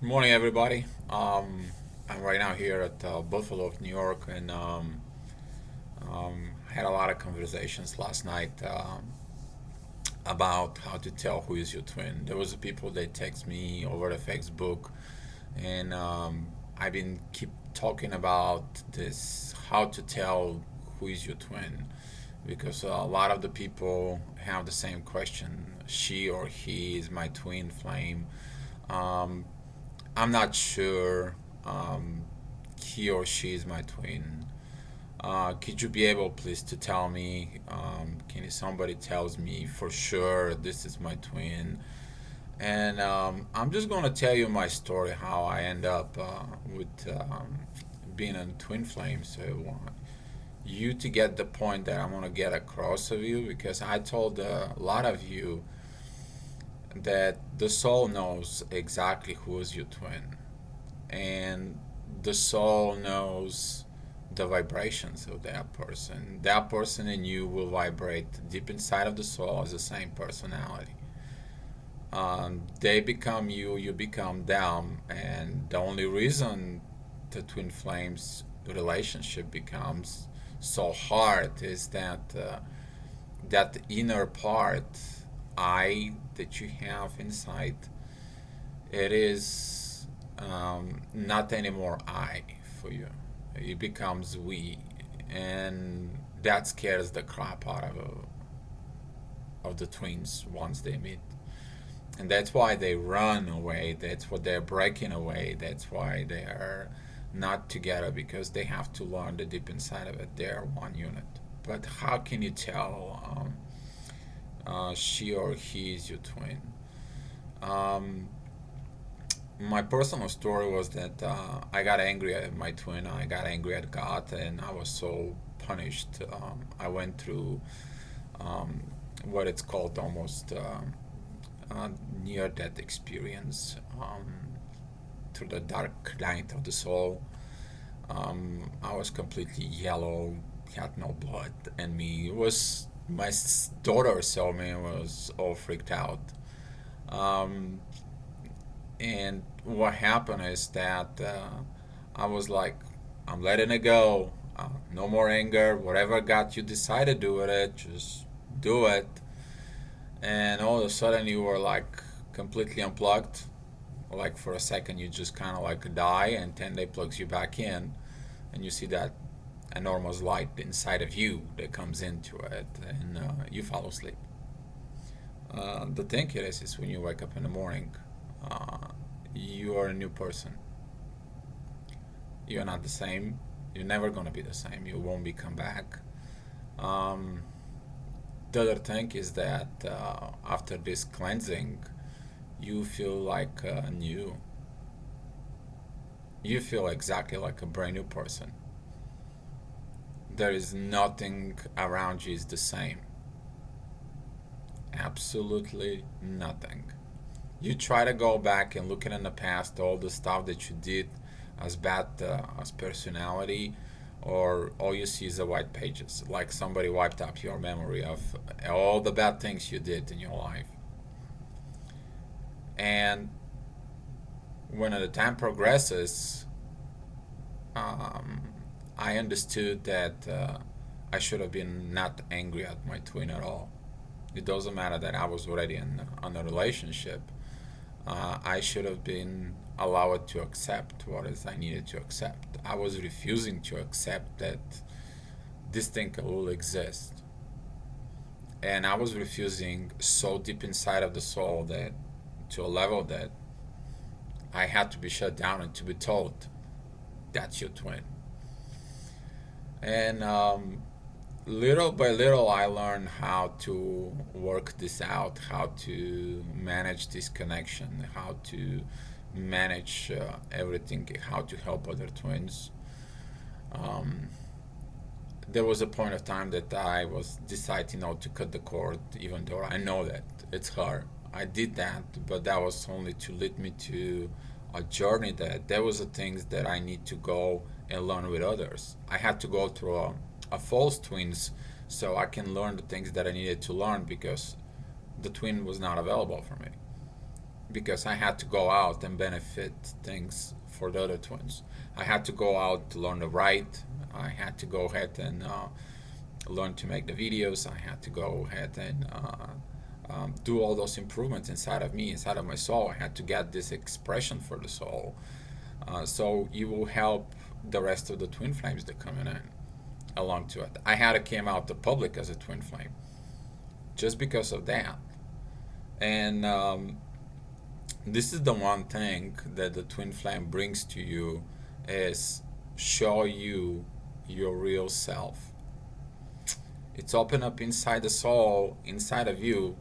Morning, everybody. I'm right now here at Buffalo, New York, and had a lot of conversations last night about how to tell who is your twin. There was people that text me over the Facebook, and I've been keep talking about this how to tell who is your twin, because a lot of the people have the same question: she or he is my twin flame. Um, I'm not sure he or she is my twin. Could you be able, please, to tell me? Can somebody tells me for sure this is my twin? And I'm just gonna tell you my story, how I end up with being a twin flame. So you to get the point that I'm gonna get across of you, because I told a lot of you that the soul knows exactly who is your twin, and the soul knows the vibrations of that person. That person and you will vibrate deep inside of the soul as the same personality. They become you, you become them, and the only reason the twin flames relationship becomes so hard is that that inner part, I, that you have inside, it is not anymore I for you. It becomes we, and that scares the crap out of the twins once they meet, and that's why they run away. That's what they're breaking away. That's why they are not together, because they have to learn the deep inside of it. They're one unit. But how can you tell she or he is your twin? Um, my personal story was that I got angry at my twin. I got angry at God, and I was so punished. I went through um, what it's called almost near-death experience, through the dark night of the soul. I was completely yellow, had no blood in me. It was my daughter saw me and was all freaked out. Um, and what happened is that I was like, I'm letting it go. No more anger. Whatever got you decide to do with it, just do it. And all of a sudden, you were like completely unplugged. Like for a second, you just kind of like die, and then they plugs you back in, and you see that enormous light inside of you that comes into it, and you fall asleep. The thing is when you wake up in the morning, uh, you are a new person. You're not the same. You're never gonna be the same. You won't become back. Um, the other thing is that after this cleansing, you feel like new. You feel exactly like a brand new person. There is nothing around you is the same. Absolutely nothing. You try to go back and look at in the past all the stuff that you did as bad as personality, or all you see is the white pages, like somebody wiped up your memory of all the bad things you did in your life. And when the time progresses, um, I understood that I should have been not angry at my twin at all. It doesn't matter that I was already in a relationship. I should have been allowed to accept what is I needed to accept. I was refusing to accept that this thing will exist, and I was refusing so deep inside of the soul that to a level that I had to be shut down and to be told that's your twin. And little by little, I learned how to work this out, how to manage this connection, how to manage everything, how to help other twins. Um, there was a point of time that I was deciding not to cut the cord, even though I know that it's hard. I did that, but that was only to lead me to a journey that there was a things that I need to go and learn with others. I had to go through a false twins so I can learn the things that I needed to learn, because the twin was not available for me. because I had to go out and benefit things for the other twins. I had to go out to learn to write. I had to go ahead and learn to make the videos. I had to go ahead and do all those improvements inside of me, inside of my soul. I had to get this expression for the soul. So it will help the rest of the twin flames that coming in along to it. I had to came out to public as a twin flame just because of that. And this is the one thing that the twin flame brings to you is show you your real self. It's open up inside the soul, inside of you,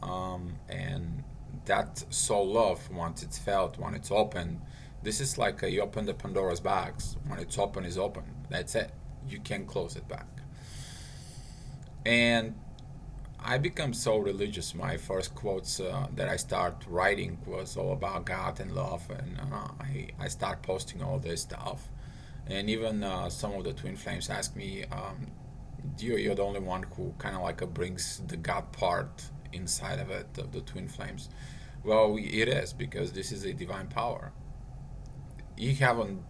and that soul love, once it's felt, when it's open, this is like you open the Pandora's box. When it's open, it's open. That's it. You can't close it back. And I become so religious. My first quotes that I start writing was all about God and love, and I start posting all this stuff. And even some of the twin flames ask me, you're the only one who kind of like brings the God part inside of it, of the twin flames. Well, it is, because this is a divine power. You haven't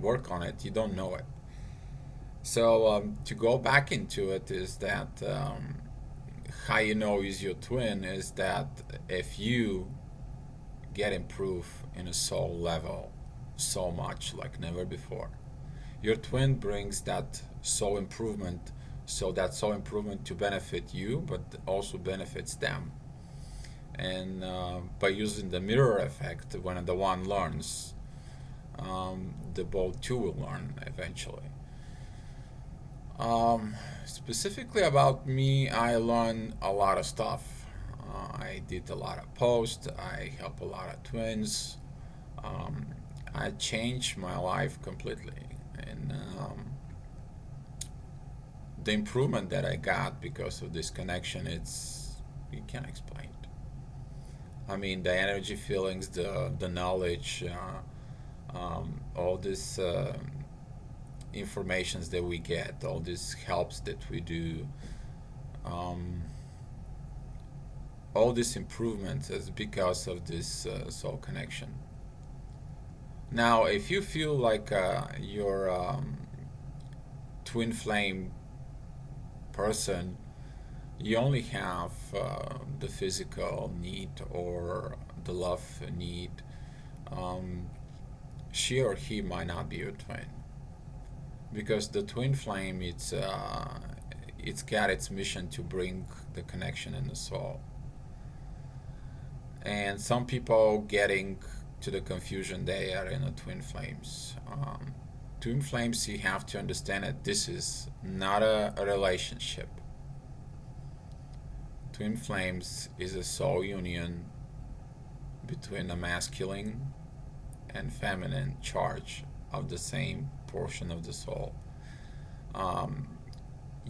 worked on it, you don't know it. So to go back into it is that how you know is your twin is that if you get improved in a soul level so much like never before, your twin brings that soul improvement, so that soul improvement to benefit you but also benefits them. And by using the mirror effect, when the one learns, the both two will learn eventually. Specifically about me, I learned a lot of stuff. I did a lot of posts. I help a lot of twins. Um, I changed my life completely, and the improvement that I got because of this connection, it's you can't explain it. I mean, the energy, feelings, the knowledge, all this. Informations that we get, all these helps that we do, um, all this improvement is because of this soul connection. Now, if you feel like your twin flame person, you only have the physical need or the love need, um, she or he might not be your twin, because the twin flame it's got its mission to bring the connection in the soul. And some people getting to the confusion they are in the twin flames. Twin flames, you have to understand that this is not a relationship. Twin flames is a soul union between a masculine and feminine charge of the same portion of the soul. Um,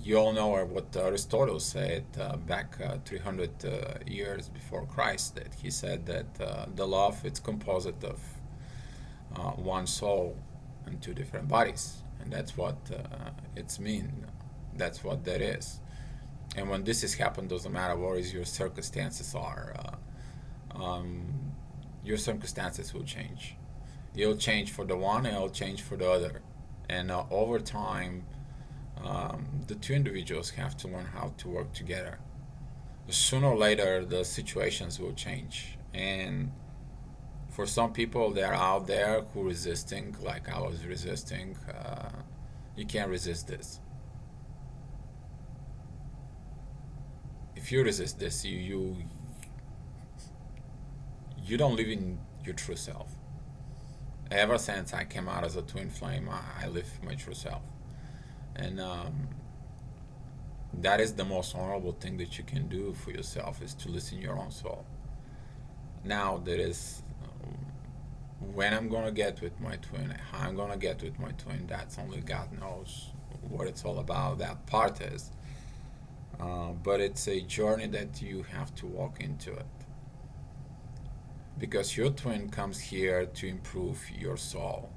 you all know what Aristotle said back 300 years before Christ, that he said that the love it's composed of one soul and two different bodies, and that's what it's mean. That's what that is. And when this has happened, doesn't matter what is your circumstances are. Your circumstances will change. It'll change for the one, and it'll change for the other. And over time, the two individuals have to learn how to work together. Sooner or later, the situations will change. And for some people that are out there who resisting, like I was resisting, you can't resist this. If you resist this, you don't live in your true self. Ever since I came out as a twin flame, I live my true self, and that is the most honorable thing that you can do for yourself, is to listen to your own soul. Now there is when I'm gonna get with my twin, how I'm gonna get with my twin. That's only God knows what it's all about. That part is, but it's a journey that you have to walk into it, because your twin comes here to improve your soul.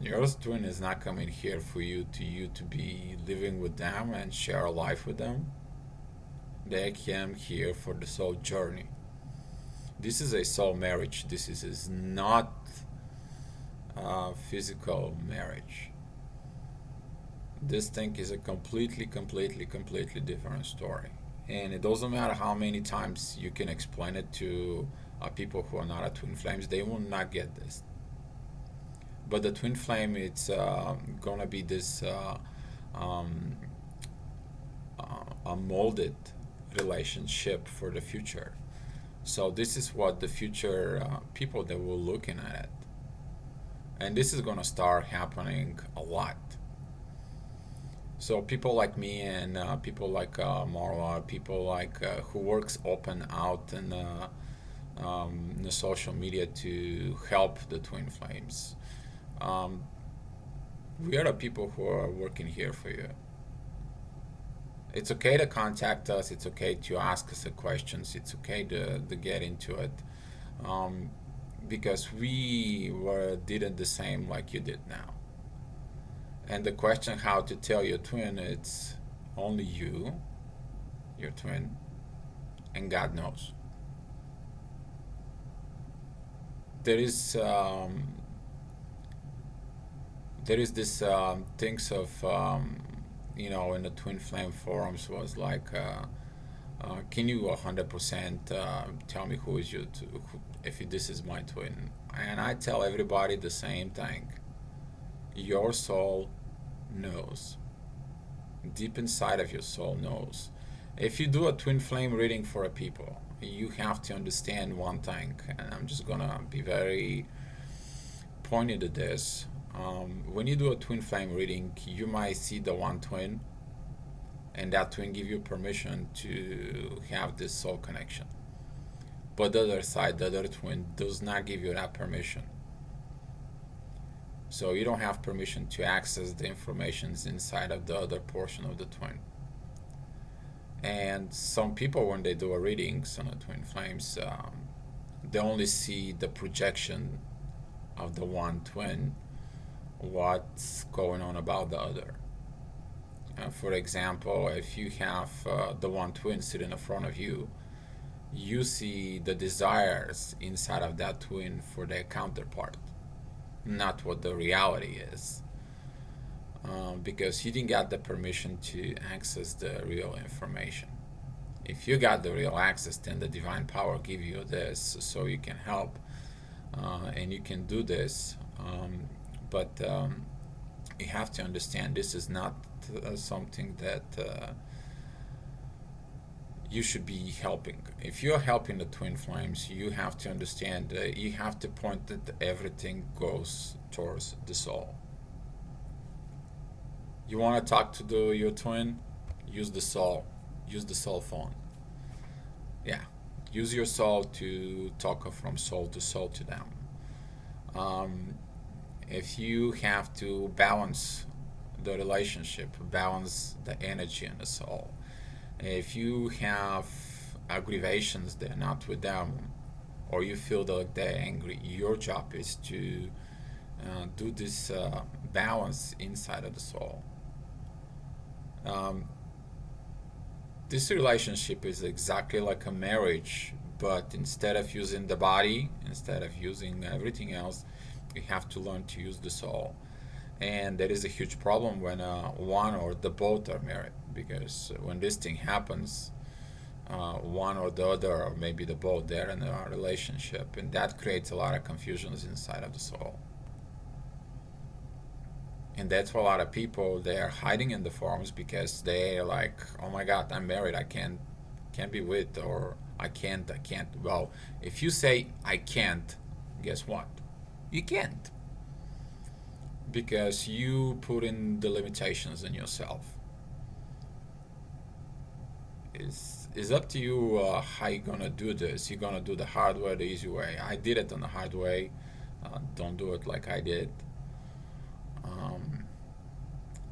Your twin is not coming here for you to be living with them and share a life with them. They came here for the soul journey. This is a soul marriage. This is not a physical marriage. This thing is a completely different story. And it doesn't matter how many times you can explain it to people who are not at twin flames, they will not get this. But the twin flame, it's gonna be this um, a molded relationship for the future. So this is what the future people that will looking at it, and this is gonna start happening a lot. So people like me and people like Marla, people like who works open out in the social media to help the twin flames. Um, we are the people who are working here for you. It's okay to contact us. It's okay to ask us the questions. It's okay to get into it, um, because we were did the same like you did now. And the question how to tell your twin, it's only you, your twin, and God knows. There is this things of in the twin flame forums was like, can you 100% tell me who is you if this is my twin? And I tell everybody the same thing. Your soul knows. Deep inside of your soul knows. If you do a twin flame reading for a people, you have to understand one thing, and I'm just gonna be very pointed at this. When you do a twin flame reading, you might see the one twin, and that twin give you permission to have this soul connection. But the other side, the other twin, does not give you that permission. So you don't have permission to access the informations inside of the other portion of the twin. And some people, when they do a readings on the twin flames, they only see the projection of the one twin, what's going on about the other. For example, if you have the one twin sitting in front of you, you see the desires inside of that twin for their counterpart, not what the reality is. Because you didn't get the permission to access the real information. If you got the real access, then the divine power give you this so you can help, and you can do this. But you have to understand this is not something that you should be helping. If you're helping the twin flames, you have to understand, you have to point that everything goes towards the soul. You want to talk to your twin? Use the soul. Use the cell phone. Yeah. Use your soul to talk from soul to them. Um, if you have to balance the relationship, balance the energy and the soul, if you have aggravations, they're not with them, or you feel that they're angry, your job is to do this balance inside of the soul. Um, this relationship is exactly like a marriage, but instead of using the body, instead of using everything else, you have to learn to use the soul. And that is a huge problem when one or the both are married, because when this thing happens, one or the other, or maybe the both, they're in a relationship, and that creates a lot of confusions inside of the soul. And that's why a lot of people, they're hiding in the forums because they're like, oh my god, I'm married, I can't be with, or I can't. Well, if you say I can't, guess what? You can't, because you put in the limitations in yourself. It's up to you how you're gonna do this. You're gonna do the hard way, the easy way. I did it on the hard way. Don't do it like I did. Um,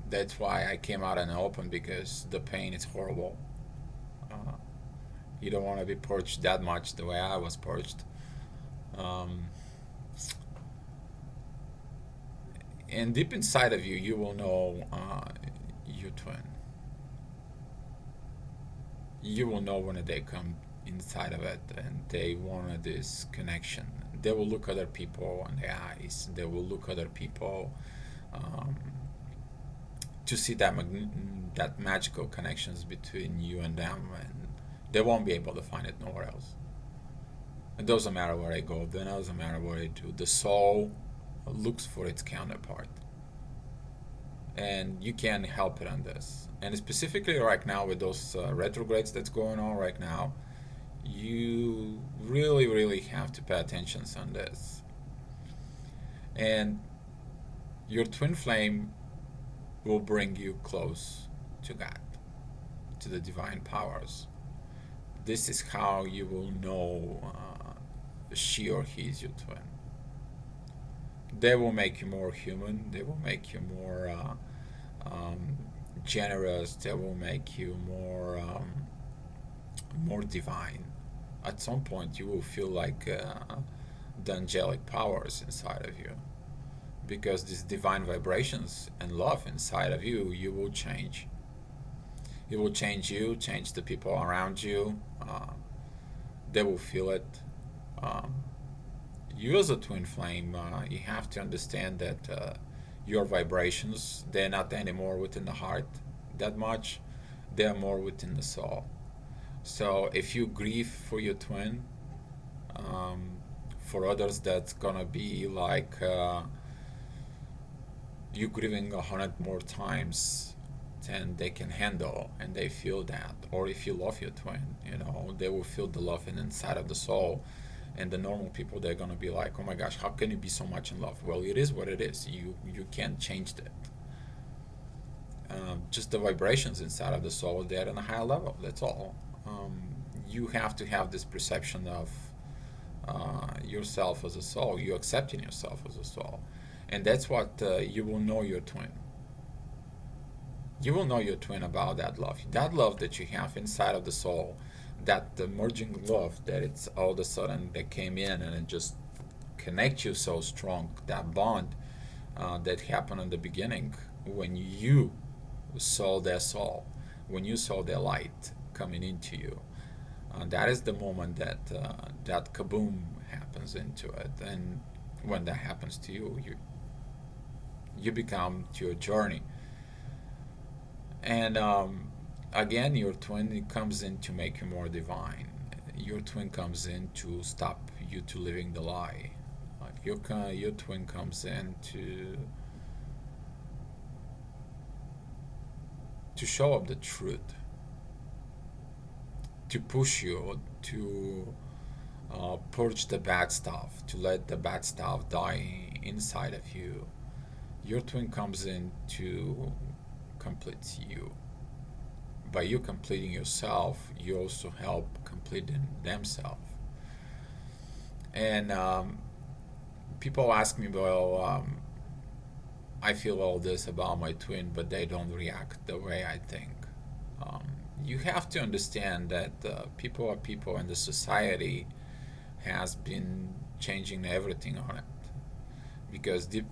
that's why I came out in the open, because the pain is horrible. Uh, you don't want to be purged that much the way I was purged. Um, and deep inside of you, you will know your twin. you will know when they come inside of it and they want this connection. They will look other people in the eyes. They will look other people um, to see that magical connections between you and them, and they won't be able to find it nowhere else. It doesn't matter where I go. It doesn't matter what I do. The soul looks for its counterpart, and you can't help it on this. And specifically right now with those retrogrades that's going on right now, you really, really have to pay attention on this. And your twin flame will bring you close to God, to the divine powers. This is how you will know she or he is your twin. They will make you more human. They will make you more um, generous. They will make you more divine. At some point, you will feel like the angelic powers inside of you, because these divine vibrations and love inside of you, you will change. It will change you, change the people around you. They will feel it. Um, you as a twin flame, you have to understand that your vibrations, they're not anymore within the heart that much. They're more within the soul. So if you grieve for your twin, um, for others that's gonna be like you grieving 100 more times than they can handle, and they feel that. Or if you love your twin, they will feel the love inside of the soul. And the normal people, they're gonna be like, oh my gosh, how can you be so much in love? Well, it is what it is. You can't change that. Just the vibrations inside of the soul, they're on a higher level. That's all. You have to have this perception of yourself as a soul. You accepting yourself as a soul, and that's what you will know your twin. You will know your twin about that love that you have inside of the soul, that the merging love that it's all of a sudden that came in and it just connects you so strong. That bond that happened in the beginning when you saw their soul, when you saw their light coming into you. That is the moment that kaboom happens into it, and when that happens to you, you become to your journey. And again, your twin comes in to make you more divine. Your twin comes in to stop you to living the lie. Your twin comes in to show up the truth, to push you to purge the bad stuff, to let the bad stuff die inside of you. Your twin comes in to complete you. By you completing yourself, you also help completing themselves. And people ask me, well, I feel all this about my twin, but they don't react the way I think. Um, you have to understand that people are people, and the society has been changing everything on it. Because deep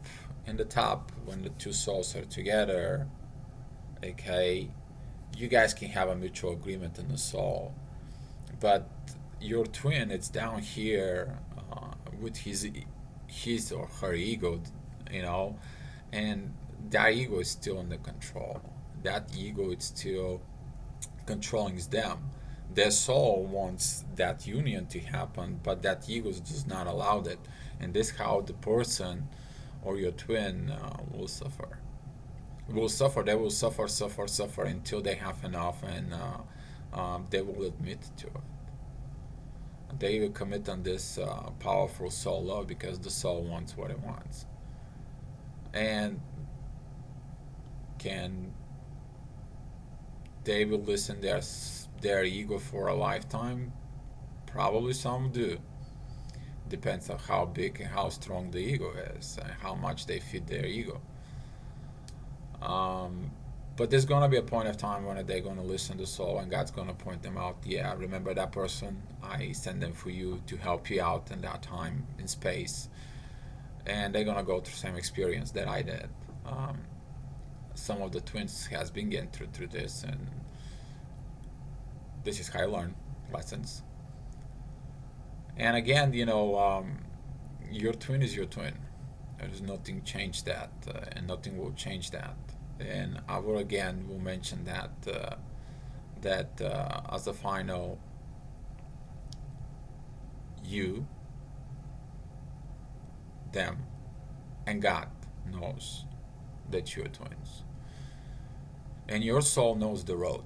in the top, when the two souls are together, okay, you guys can have a mutual agreement in the soul. But your twin, it's down here with his or her ego, you know, and that ego is still under control. That ego is still controlling them. Their soul wants that union to happen, but that ego does not allow that, and this is how the person or your twin will suffer. Will suffer. They will suffer, suffer, suffer until they have enough, and they will admit to it. They will commit on this powerful soul love because the soul wants what it wants, and can they will listen their ego for a lifetime? Probably some do. Depends on how big and how strong the ego is and how much they feed their ego. Um, but there's gonna be a point of time when they're gonna listen to soul, and God's gonna point them out. Yeah, remember that person? I sent them for you to help you out in that time in space, and they're gonna go through the same experience that I did. Some of the twins has been getting through this, and This is how I learn lessons. And again, your twin is your twin. There's nothing change that, and nothing will change that. And I will again will mention that as a final, you, them, and God knows that you're twins. And your soul knows the road.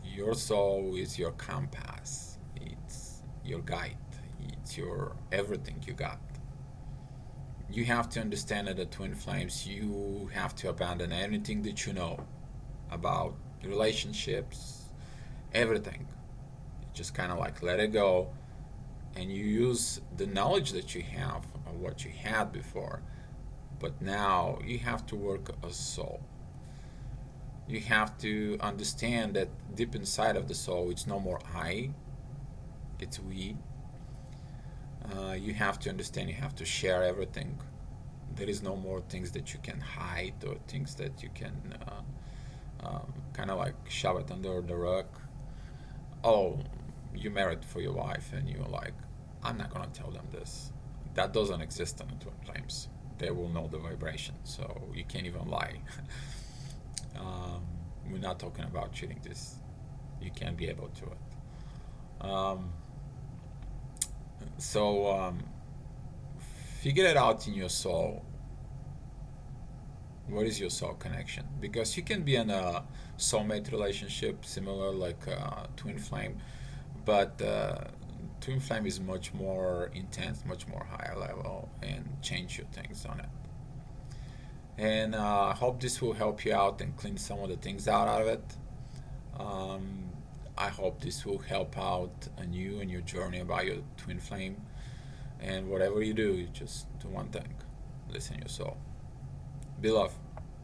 Your soul is your compass. It's your guide. It's your everything you got. You have to understand that the twin flames, you have to abandon anything that you know about relationships, everything. You just kind of like let it go, and you use the knowledge that you have of what you had before. But now you have to work as soul. You have to understand that deep inside of the soul, it's no more I, it's we. You have to understand you have to share everything. There is no more things that you can hide or things that you can kind of like shove it under the rug. Oh, you married for your wife and you're like, I'm not gonna tell them this. That doesn't exist in the twin flames. They will know the vibration, so you can't even lie. um, we're not talking about cheating this. You can't be able to it. So figure it out in your soul. What is your soul connection? Because you can be in a soulmate relationship, similar like twin flame, but twin flame is much more intense, much more higher level, and change your things on it. And I hope this will help you out and clean some of the things out of it. Um, I hope this will help out on you and your journey about your twin flame. And whatever you do, you just do one thing: listen to your soul. Be love.